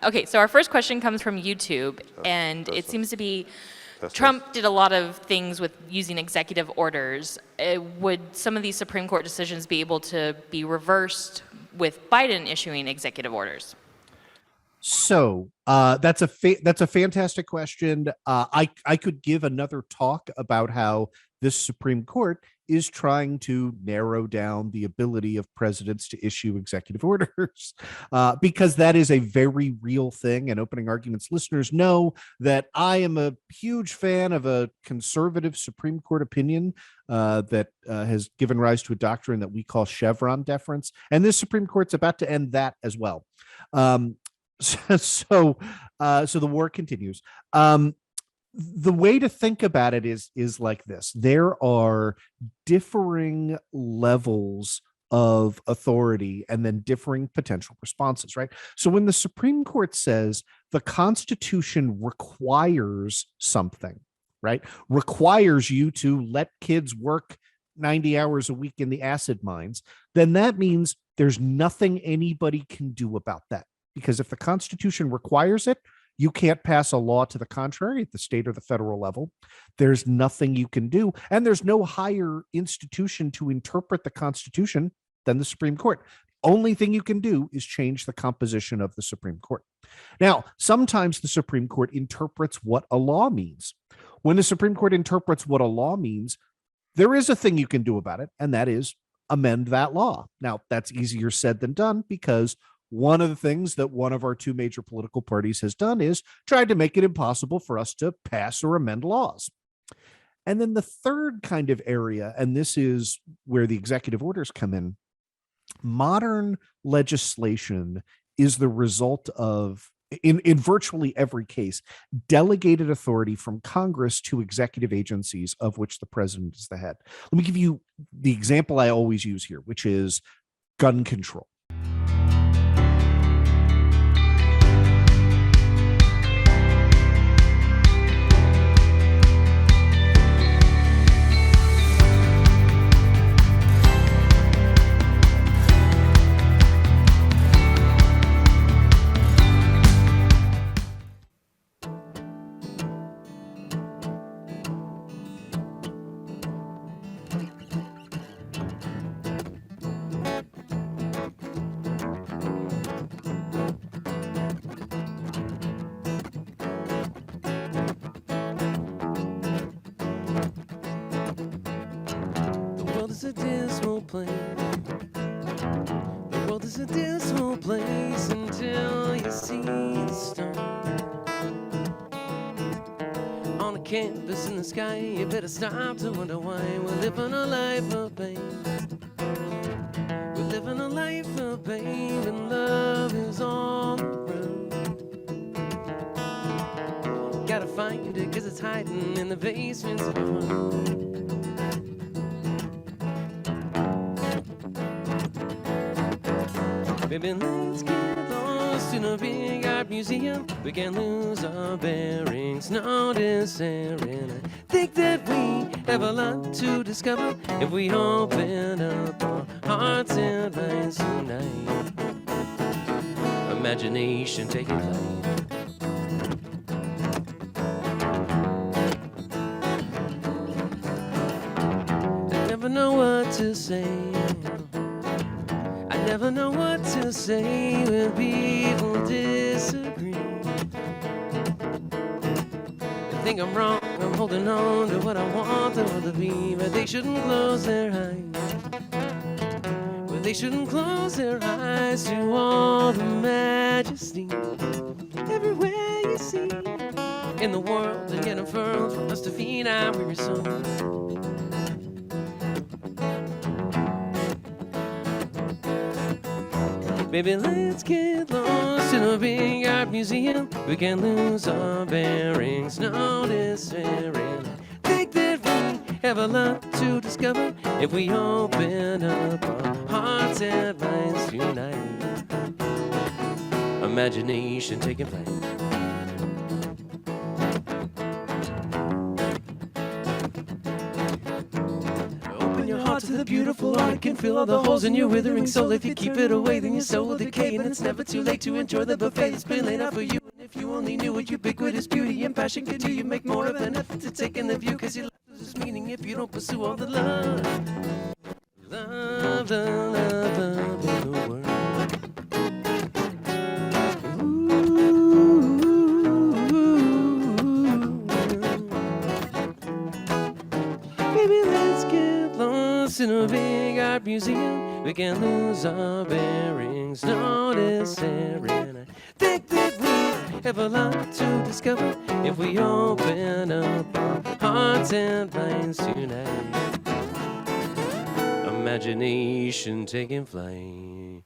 Okay, so our first question comes from YouTube, and it seems to be Trump did a lot of things with using executive orders. Would some of these Supreme Court decisions be able to be reversed with Biden issuing executive orders? So that's a fantastic question. I could give another talk about how this Supreme Court is trying to narrow down the ability of presidents to issue executive orders, because that is a very real thing. And opening arguments listeners know that I am a huge fan of a conservative Supreme Court opinion that has given rise to a doctrine that we call Chevron deference. And this Supreme Court's about to end that as well. So the war continues. The way to think about it is like this. There are differing levels of authority and then differing potential responses, right? So when the Supreme Court says the Constitution requires something, right? Requires you to let kids work 90 hours a week in the acid mines, then that means there's nothing anybody can do about that. Because if the Constitution requires it, you can't pass a law to the contrary at the state or the federal level. There's nothing you can do. And there's no higher institution to interpret the Constitution than the Supreme Court. Only thing you can do is change the composition of the Supreme Court. Now, sometimes the Supreme Court interprets what a law means. When the Supreme Court interprets what a law means, there is a thing you can do about it, and that is amend that law. Now, that's easier said than done, because one of the things that one of our two major political parties has done is tried to make it impossible for us to pass or amend laws. And then the third kind of area, and this is where the executive orders come in, modern legislation is the result of, in virtually every case, delegated authority from Congress to executive agencies of which the president is the head. Let me give you the example I always use here, which is gun control. is a dismal place. The world is a dismal place until you see the stars. On a canvas in the sky, you better stop to wonder why we're living a life of pain. We're living a life of pain, and love is all around. Gotta find it, 'cause it's hiding in the basements of your heart. Baby, let's get lost in a big art museum. We can lose our bearings, no despairing. I think that we have a lot to discover if we open up our hearts and minds tonight. Imagination taking flight. I never know what to say. I never know what to say when people disagree. They think I'm wrong, I'm holding on to what I want the world to be. But they shouldn't close their eyes. But they shouldn't close their eyes to all the majesty everywhere you see in the world, and yet unfurled for us to feed our weary souls. Baby, let's get lost in a big art museum. We can lose our bearings, no despairing. Think that we have a lot to discover if we open up our hearts and minds tonight. Imagination taking flight. your heart to the beautiful art. It can fill all the holes in your withering soul. If you keep it away, then your soul will decay. And it's never too late to enjoy the buffet that's been laid out for you. And if you only knew what ubiquitous beauty and passion could do, you make more of an effort to take in the view. Cause your life loses meaning if you don't pursue all the love. Love, love, love, love in the world. Baby, let's get lost in a big art museum. We can lose our bearings, noticing. I think that we have a lot to discover if we open up our hearts and minds tonight. Imagination taking flight.